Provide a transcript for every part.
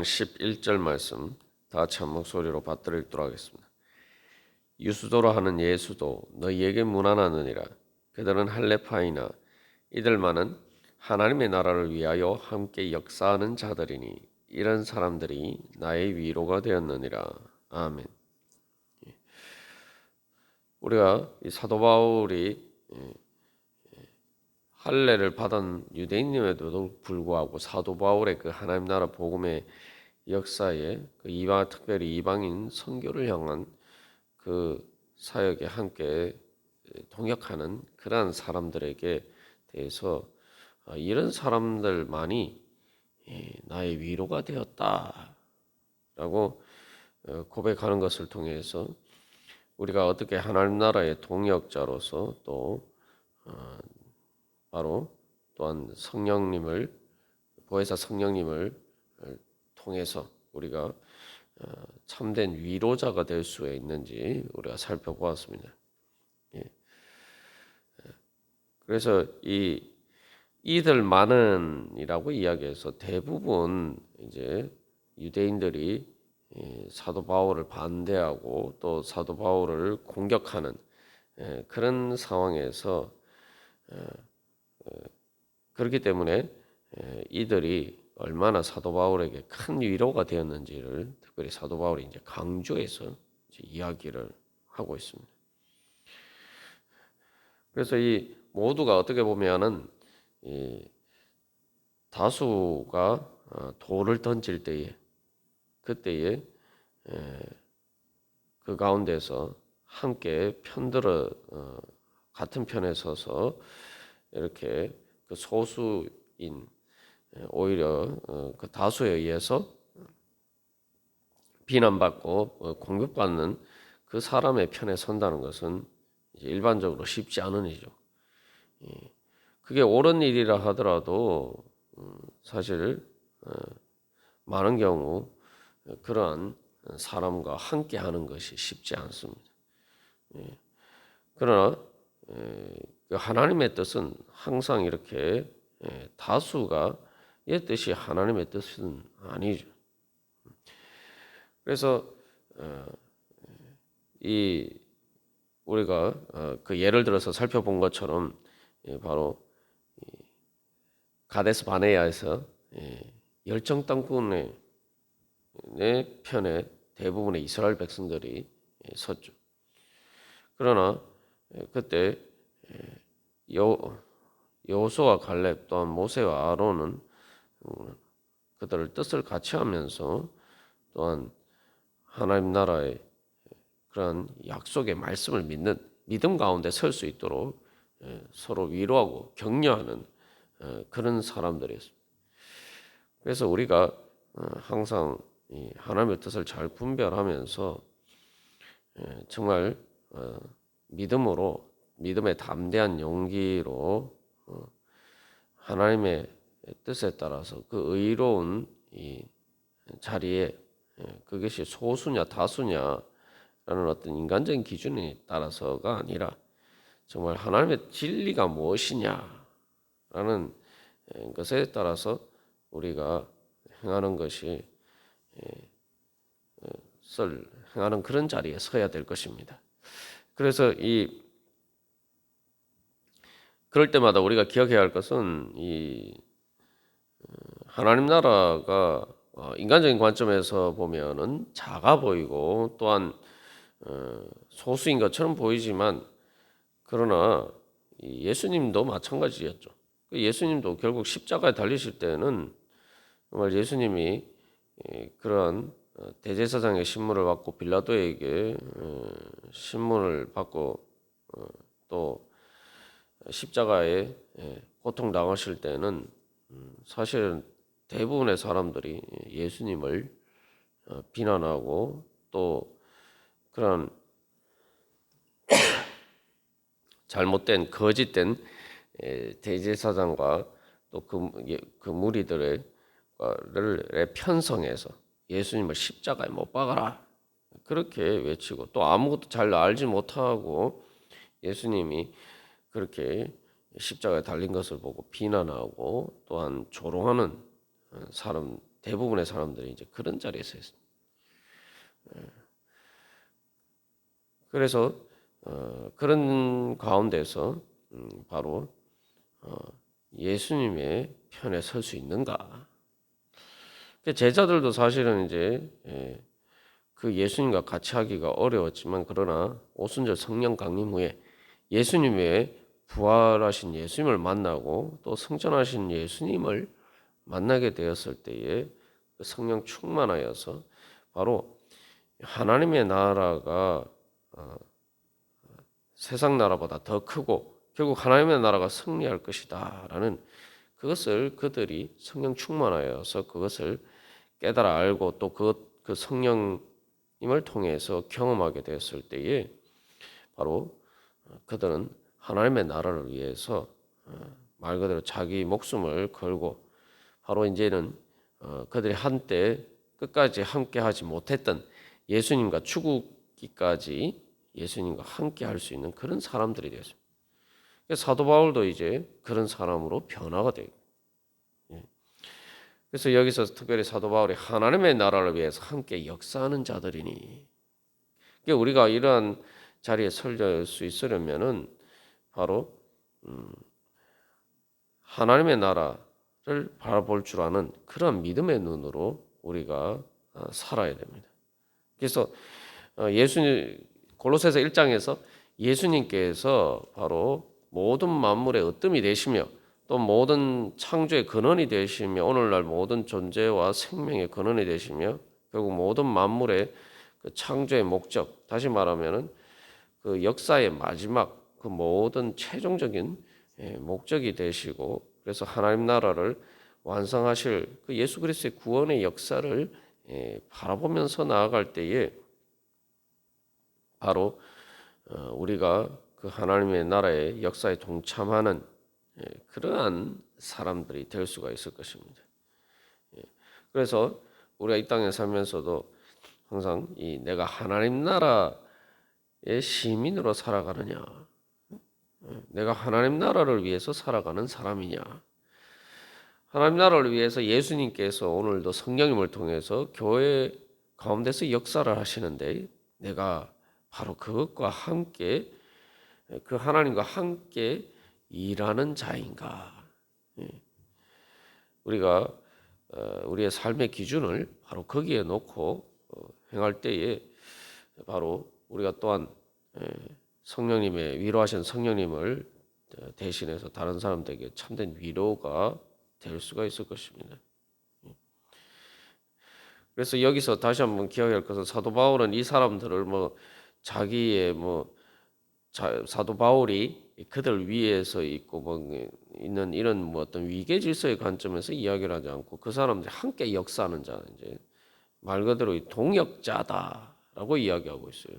11절 말씀 다 같이 한 목소리로 받들어 읽도록 하겠습니다. 유수도라 하는 예수도 너희에게 문안하느니라. 그들은 할레파이나 이들만은 하나님의 나라를 위하여 함께 역사하는 자들이니 이런 사람들이 나의 위로가 되었느니라. 아멘. 우리가 이 사도 바울이 할례를 받은 유대인임에도 불구하고 사도 바울의 그 하나님 나라 복음의 역사에 그 특별히 이방인 선교를 향한 그 사역에 함께 동역하는 그러한 사람들에게 대해서 이런 사람들만이 나의 위로가 되었다라고 고백하는 것을 통해서 우리가 어떻게 하나님 나라의 동역자로서 또 바로 또한 성령님을 보혜사 성령님을 통해서 우리가 참된 위로자가 될 수 있는지 우리가 살펴보았습니다. 그래서 이들만은이라고 이야기해서 대부분 이제 유대인들이 사도 바울을 반대하고 또 사도 바울을 공격하는 그런 상황에서 그렇기 때문에 이들이 얼마나 사도 바울에게 큰 위로가 되었는지를 특별히 사도 바울이 이제 강조해서 이제 이야기를 하고 있습니다. 그래서 이 모두가 어떻게 보면은 이 다수가 돌을 던질 때에 그때에 그 가운데서 함께 편들어 같은 편에 서서 이렇게 그 소수인 오히려 그 다수에 의해서 비난받고 공격받는 그 사람의 편에 선다는 것은 이제 일반적으로 쉽지 않은 일이죠. 그게 옳은 일이라 하더라도 사실 많은 경우 그러한 사람과 함께 하는 것이 쉽지 않습니다. 그러나 하나님의 뜻은 항상 이렇게 다수가 의 뜻이 하나님의 뜻은 아니죠. 그래서 이 우리가 그 예를 들어서 살펴본 것처럼 바로 가데스 바네아에서 열정 땅꾼의 편에 대부분의 이스라엘 백성들이 섰죠. 그러나 그때 여호수아와 갈렙 또한 모세와 아론은 그들을 뜻을 같이 하면서 또한 하나님 나라의 그런 약속의 말씀을 믿는 믿음 가운데 설 수 있도록 서로 위로하고 격려하는 그런 사람들이었습니다. 그래서 우리가 항상 하나님의 뜻을 잘 분별하면서 정말 믿음으로 믿음의 담대한 용기로 하나님의 뜻에 따라서 그 의로운 이 자리에 그것이 소수냐 다수냐라는 어떤 인간적인 기준에 따라서가 아니라 정말 하나님의 진리가 무엇이냐라는 것에 따라서 우리가 행하는 것이 행하는 그런 자리에 서야 될 것입니다. 그래서 그럴 때마다 우리가 기억해야 할 것은 이 하나님 나라가 인간적인 관점에서 보면은 작아 보이고 또한 소수인 것처럼 보이지만 그러나 예수님도 마찬가지였죠. 예수님도 결국 십자가에 달리실 때는 정말 예수님이 그러한 대제사장의 신문을 받고 빌라도에게 신문을 받고 또 십자가에 고통 당하실 때는 사실은 대부분의 사람들이 예수님을 비난하고 또 그런 잘못된 거짓된 대제사장과 또 그 무리들의 편성해서 예수님을 십자가에 못 박아라 그렇게 외치고 또 아무것도 잘 알지 못하고 예수님이 그렇게 십자가에 달린 것을 보고 비난하고 또한 조롱하는 대부분의 사람들이 이제 그런 자리에서 있습니다. 그래서 그런 가운데서 바로 예수님의 편에 설 수 있는가? 제자들도 사실은 이제 그 예수님과 같이 하기가 어려웠지만 그러나 오순절 성령 강림 후에 예수님의 부활하신 예수님을 만나고 또 승천하신 예수님을 만나게 되었을 때에 성령 충만하여서 바로 하나님의 나라가 세상 나라보다 더 크고 결국 하나님의 나라가 승리할 것이다라는 그것을 그들이 성령 충만하여서 그것을 깨달아 알고 또 그 성령님을 통해서 경험하게 되었을 때에 바로 그들은 하나님의 나라를 위해서 말 그대로 자기 목숨을 걸고 바로 이제는 그들이 한때 끝까지 함께 하지 못했던 예수님과 죽기까지 예수님과 함께 할 수 있는 그런 사람들이 되었습니다. 사도 바울도 이제 그런 사람으로 변화가 되고 그래서 여기서 특별히 사도 바울이 하나님의 나라를 위해서 함께 역사하는 자들이니 우리가 이러한 자리에 설 수 있으려면은 바로 하나님의 나라를 바라볼 줄 아는 그런 믿음의 눈으로 우리가 살아야 됩니다. 그래서 예수님 골로새서 1장에서 예수님께서 바로 모든 만물의 으뜸이 되시며 또 모든 창조의 근원이 되시며 오늘날 모든 존재와 생명의 근원이 되시며 결국 모든 만물의 그 창조의 목적, 다시 말하면은 그 역사의 마지막 그 모든 최종적인 목적이 되시고 그래서 하나님 나라를 완성하실 그 예수 그리스도의 구원의 역사를 바라보면서 나아갈 때에 바로 우리가 그 하나님의 나라의 역사에 동참하는 그러한 사람들이 될 수가 있을 것입니다. 그래서 우리가 이 땅에 살면서도 항상 이 내가 하나님 나라의 시민으로 살아가느냐, 내가 하나님 나라를 위해서 살아가는 사람이냐, 하나님 나라를 위해서 예수님께서 오늘도 성령님을 통해서 교회 가운데서 역사를 하시는데 내가 바로 그것과 함께 그 하나님과 함께 일하는 자인가? 우리가 우리의 삶의 기준을 바로 거기에 놓고 행할 때에 바로 우리가 또한 성령님의 위로하신 성령님을 대신해서 다른 사람들에게 참된 위로가 될 수가 있을 것입니다. 그래서 여기서 다시 한번 기억할 것은 사도 바울은 이 사람들을 자기의 사도 바울이 그들 위에서 있고 있는 이런 어떤 위계 질서의 관점에서 이야기를 하지 않고 그 사람들이 함께 역사하는 자 이제 말 그대로 동역자다라고 이야기하고 있어요.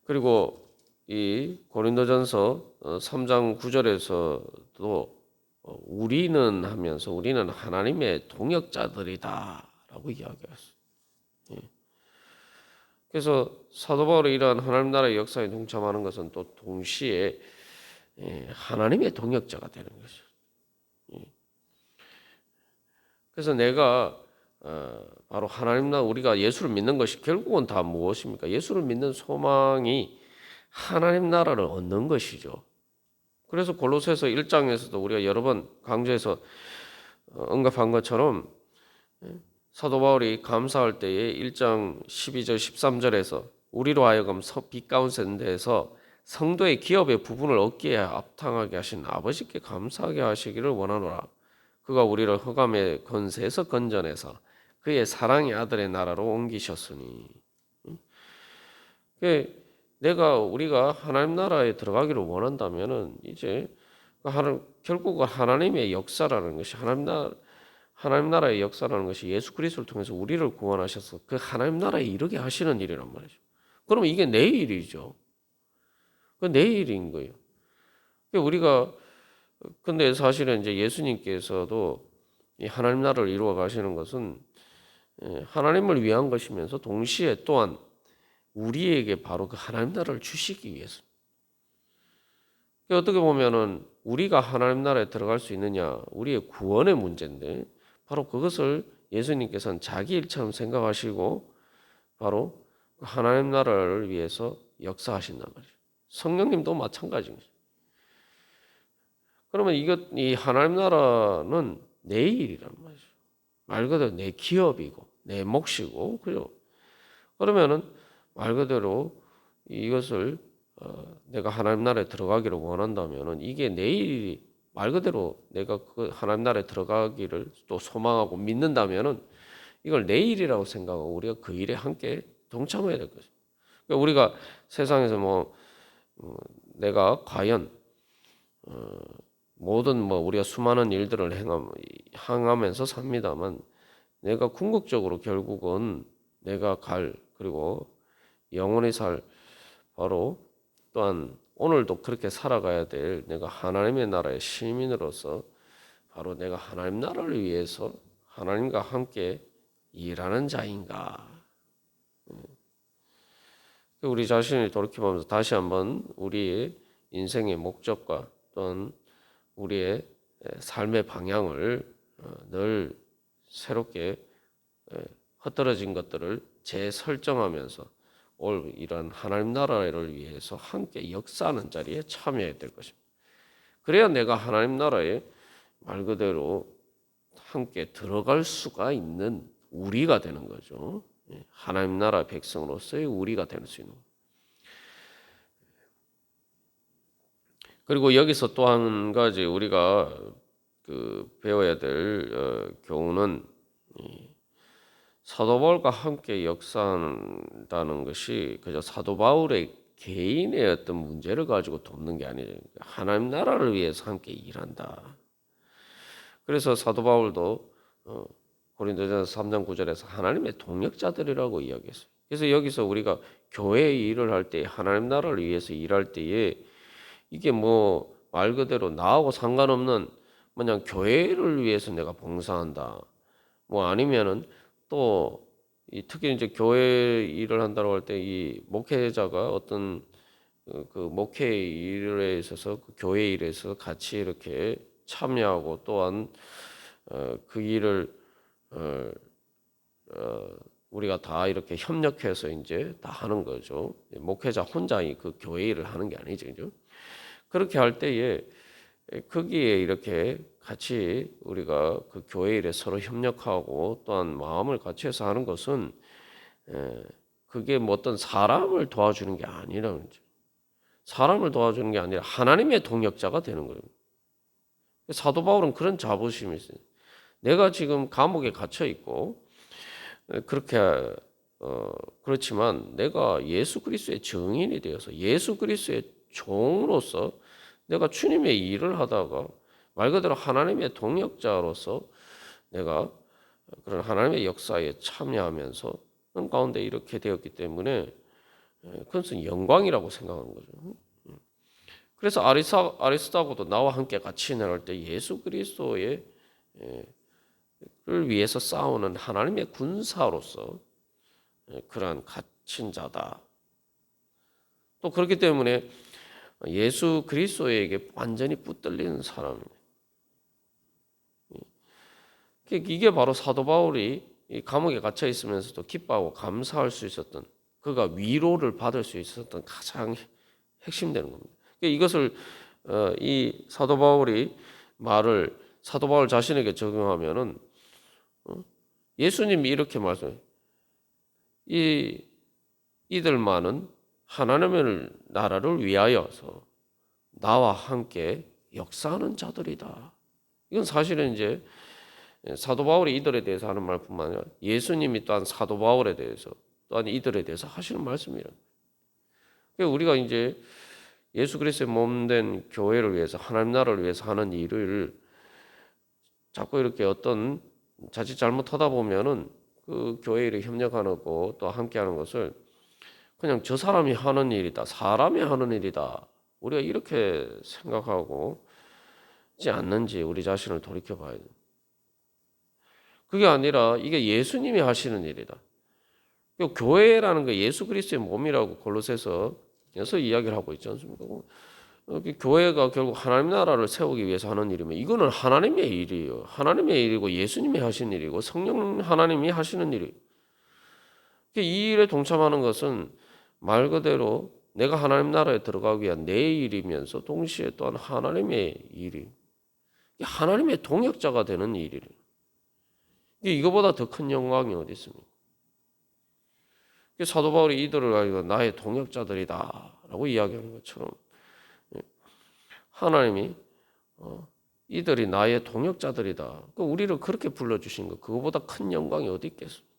그리고 이 고린도전서 3장 9절에서도 우리는 하면서 우리는 하나님의 동역자들이다라고 이야기했어요. 그래서 사도 바울이 이러한 하나님 나라의 역사에 동참하는 것은 또 동시에 하나님의 동역자가 되는 것이죠. 그래서 내가 바로 하나님 나라 우리가 예수를 믿는 것이 결국은 다 무엇입니까? 예수를 믿는 소망이 하나님 나라를 얻는 것이죠. 그래서 골로새서 1장에서도 우리가 여러 번 강조해서 언급한 것처럼 사도 바울이 감사할 때에 1장 12절 13절에서 우리로 하여금 빛 가운데에서 성도의 기업의 부분을 얻기에 합당하게 하신 아버지께 감사하게 하시기를 원하노라. 그가 우리를 흑암의 권세에서 건져내서 그의 사랑의 아들의 나라로 옮기셨으니. 우리가 하나님 나라에 들어가기를 원한다면은 이제 결국은 하나님의 역사라는 것이 하나님 나라의 역사라는 것이 예수 그리스도를 통해서 우리를 구원하셔서 그 하나님 나라에 이르게 하시는 일이란 말이죠. 그러면 이게 내일이죠. 그 내일인 거예요. 우리가 근데 사실은 이제 예수님께서도 이 하나님 나라를 이루어 가시는 것은 하나님을 위한 것이면서 동시에 또한 우리에게 바로 그 하나님 나라를 주시기 위해서. 어떻게 보면은 우리가 하나님 나라에 들어갈 수 있느냐, 우리의 구원의 문제인데 바로 그것을 예수님께서는 자기 일처럼 생각하시고 바로 하나님 나라를 위해서 역사하신단 말이죠. 성령님도 마찬가지입니다. 그러면 이 하나님 나라는 내 일이란 말이죠. 말 그대로 내 기업이고 내 몫이고 그죠. 그러면은 말 그대로 이것을 내가 하나님 나라에 들어가기를 원한다면은 이게 내 일이 말 그대로 내가 그 하나님 나라에 들어가기를 또 소망하고 믿는다면은 이걸 내 일이라고 생각하고 우리가 그 일에 함께 동참해야 될 것이죠. 그러니까 우리가 세상에서 내가 과연 모든 우리가 수많은 일들을 행하면서 삽니다만 내가 궁극적으로 결국은 내가 그리고 영원히 살 바로 또한 오늘도 그렇게 살아가야 될 내가 하나님의 나라의 시민으로서 바로 내가 하나님 나라를 위해서 하나님과 함께 일하는 자인가. 우리 자신을 돌이켜보면서 다시 한번 우리의 인생의 목적과 또한 우리의 삶의 방향을 늘 새롭게 흩어진 것들을 재설정하면서 올 이런 하나님 나라를 위해서 함께 역사하는 자리에 참여해야 될 것입니다. 그래야 내가 하나님 나라에 말 그대로 함께 들어갈 수가 있는 우리가 되는 거죠. 하나님 나라 백성으로서의 우리가 될 수 있는. 그리고 여기서 또 한 가지 우리가 배워야 될 교훈은 사도 바울과 함께 역사한다는 것이 그저 사도 바울의 개인의 어떤 문제를 가지고 돕는 게 아니라 하나님 나라를 위해서 함께 일한다. 그래서 사도 바울도 고린도전서 3장 9절에서 하나님의 동역자들이라고 이야기했어요. 그래서 여기서 우리가 교회 일을 할 때 하나님 나라를 위해서 일할 때에 이게 말 그대로 나하고 상관없는 그냥 교회를 위해서 내가 봉사한다. 아니면은 또 특히 이제 교회 일을 한다고 할 때 이 목회자가 어떤 그 목회 일에 있어서 그 교회 일에 있어서 같이 이렇게 참여하고 또한 그 일을 우리가 다 이렇게 협력해서 이제 다 하는 거죠. 목회자 혼자 그 교회 일을 하는 게 아니죠. 그죠? 그렇게 할 때에 거기에 이렇게 같이 우리가 그 교회 일에 서로 협력하고 또한 마음을 같이 해서 하는 것은 그게 어떤 사람을 도와주는 게 아니라는 거죠. 사람을 도와주는 게 아니라 하나님의 동역자가 되는 거예요. 사도 바울은 그런 자부심이 있어요. 내가 지금 감옥에 갇혀 있고 그렇게 그렇지만 내가 예수 그리스도의 증인이 되어서 예수 그리스도의 종으로서 내가 주님의 일을 하다가 말 그대로 하나님의 동역자로서 내가 그런 하나님의 역사에 참여하면서 그 가운데 이렇게 되었기 때문에 그것은 영광이라고 생각하는 거죠. 그래서 아리스타고도 나와 함께 같이 나갈 때 예수 그리스도의 를 위해서 싸우는 하나님의 군사로서 그러한 갇힌 자다. 또 그렇기 때문에 예수 그리스도에게 완전히 붙들리는 사람입니다. 이게 바로 사도 바울이 이 감옥에 갇혀 있으면서도 기뻐하고 감사할 수 있었던 그가 위로를 받을 수 있었던 가장 핵심되는 겁니다. 이것을 이 사도 바울이 말을 사도 바울 자신에게 적용하면은 예수님이 이렇게 말씀해요. 이들만은 하나님의 나라를 위하여서 나와 함께 역사하는 자들이다. 이건 사실은 이제 사도 바울이 이들에 대해서 하는 말뿐만 아니라 예수님이 또한 사도 바울에 대해서 또한 이들에 대해서 하시는 말씀이란. 우리가 이제 예수 그리스도의 몸된 교회를 위해서 하나님 나라를 위해서 하는 일을 자꾸 이렇게 어떤 자칫 잘못하다 보면은 그 교회 일에 협력하는 거 또 함께하는 것을 그냥 저 사람이 하는 일이다, 사람이 하는 일이다. 우리가 이렇게 생각하고 있지 않는지 우리 자신을 돌이켜 봐야 돼. 그게 아니라 이게 예수님이 하시는 일이다. 교회라는 게 예수 그리스도의 몸이라고 골로새서에서 이야기를 하고 있지 않습니까? 교회가 결국 하나님 나라를 세우기 위해서 하는 일이면 이거는 하나님의 일이에요. 하나님의 일이고 예수님이 하신 일이고 성령 하나님이 하시는 일이에요. 이 일에 동참하는 것은 말 그대로 내가 하나님 나라에 들어가기 위한 내 일이면서 동시에 또한 하나님의 일이 하나님의 동역자가 되는 일이래요. 이거보다 더 큰 영광이 어디 있습니까? 사도 바울이 이들을 가지고 나의 동역자들이다라고 이야기하는 것처럼 하나님이 이들이 나의 동역자들이다. 우리를 그렇게 불러주신 것 그거보다 큰 영광이 어디 있겠습니까?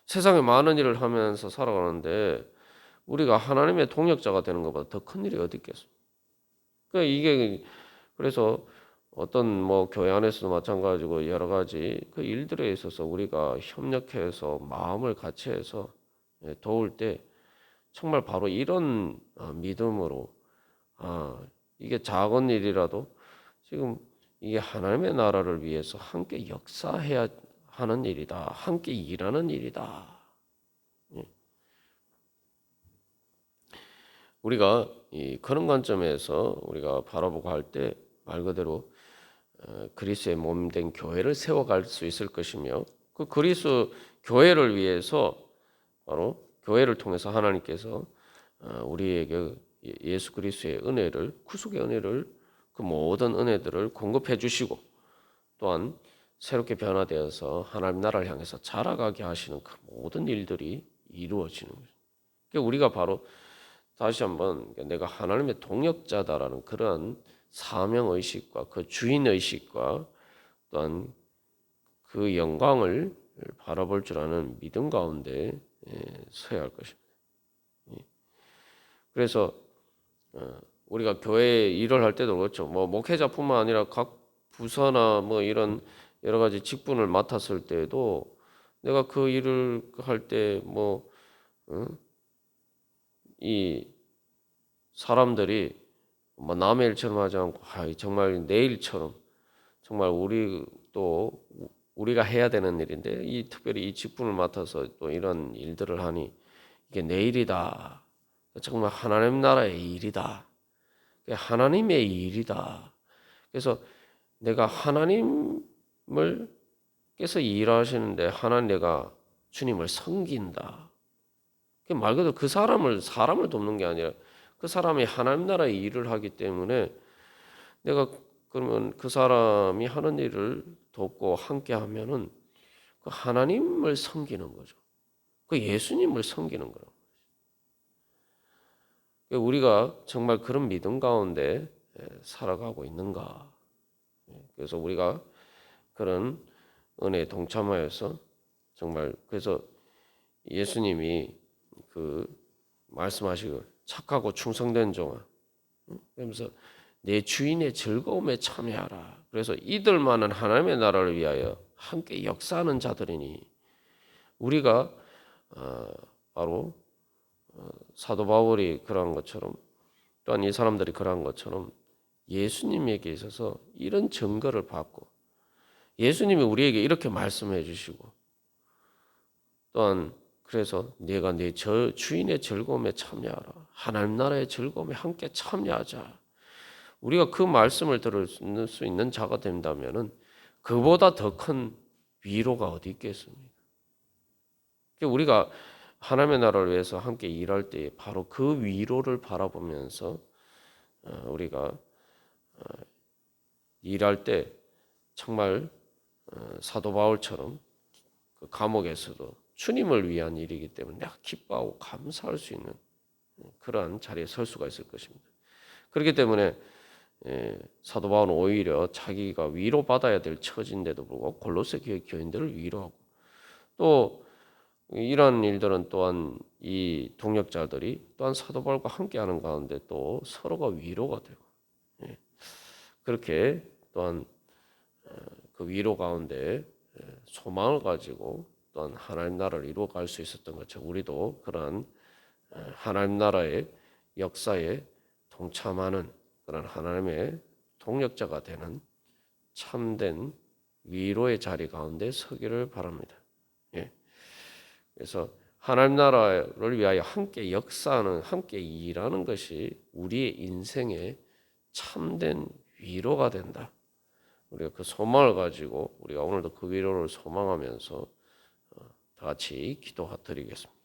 세상에 많은 일을 하면서 살아가는데 우리가 하나님의 동역자가 되는 것보다 더 큰 일이 어디 있겠습니까? 이게 그래서 어떤 교회 안에서도 마찬가지고 여러 가지 그 일들에 있어서 우리가 협력해서 마음을 같이 해서 도울 때 정말 바로 이런 믿음으로 이게 작은 일이라도 지금 이게 하나님의 나라를 위해서 함께 역사해야 하는 일이다. 함께 일하는 일이다. 우리가 그런 관점에서 우리가 바라보고 할 때 말 그대로 그리스도의 몸된 교회를 세워갈 수 있을 것이며 그 그리스도 교회를 위해서 바로 교회를 통해서 하나님께서 우리에게 예수 그리스도의 은혜를 구속의 은혜를 그 모든 은혜들을 공급해 주시고 또한 새롭게 변화되어서 하나님 나라를 향해서 자라가게 하시는 그 모든 일들이 이루어지는 거죠. 그러니까 우리가 바로 다시 한번 내가 하나님의 동역자다라는 그러한 사명의식과 그 주인의식과 또한 그 영광을 바라볼 줄 아는 믿음 가운데 서야 할 것입니다. 그래서 우리가 교회 일을 할 때도 그렇죠. 목회자뿐만 아니라 각 부서나 이런 여러 가지 직분을 맡았을 때도 내가 그 일을 할 때 이 사람들이 남의 일처럼 하지 않고 정말 내 일처럼 정말 우리가 해야 되는 일인데 특별히 이 직분을 맡아서 또 이런 일들을 하니 이게 내 일이다. 정말 하나님 나라의 일이다. 하나님의 일이다. 그래서 내가 하나님께서 일하시는데 하나님 내가 주님을 섬긴다. 말 그대로 그 사람을 돕는 게 아니라 그 사람이 하나님 나라의 일을 하기 때문에 내가 그러면 그 사람이 하는 일을 돕고 함께 하면은 그 하나님을 섬기는 거죠. 그 예수님을 섬기는 거예요. 우리가 정말 그런 믿음 가운데 살아가고 있는가? 그래서 우리가 그런 은혜에 동참하여서 정말 그래서 예수님이 그 말씀하시고 착하고 충성된 종아 그러면서 내 주인의 즐거움에 참여하라. 그래서 이들만은 하나님의 나라를 위하여 함께 역사하는 자들이니 우리가 바로 사도 바울이 그러한 것처럼 또한 이 사람들이 그러한 것처럼 예수님에게 있어서 이런 증거를 받고 예수님이 우리에게 이렇게 말씀해 주시고 또한 그래서 내가 내 주인의 즐거움에 참여하라. 하나님 나라의 즐거움에 함께 참여하자. 우리가 그 말씀을 들을 수 있는 자가 된다면은 그보다 더 큰 위로가 어디 있겠습니까? 우리가 하나님의 나라를 위해서 함께 일할 때 바로 그 위로를 바라보면서 우리가 일할 때 정말 사도 바울처럼 그 감옥에서도 주님을 위한 일이기 때문에 내가 기뻐하고 감사할 수 있는 그러한 자리에 설 수가 있을 것입니다. 그렇기 때문에 사도 바울은 오히려 자기가 위로받아야 될 처지인데도 불구하고 골로새 교회 교인들을 위로하고 또 이러한 일들은 또한 이 동역자들이 또한 사도 바울과 함께하는 가운데 또 서로가 위로가 되고 그렇게 또한 그 위로 가운데 소망을 가지고 또한 하나님 나라를 이루어갈 수 있었던 것처럼 우리도 그러한 하나님 나라의 역사에 동참하는 그런 하나님의 동역자가 되는 참된 위로의 자리 가운데 서기를 바랍니다. 그래서 하나님 나라를 위하여 함께 역사하는, 함께 일하는 것이 우리의 인생의 참된 위로가 된다. 우리가 그 소망을 가지고 우리가 오늘도 그 위로를 소망하면서 다 같이 기도드리겠습니다.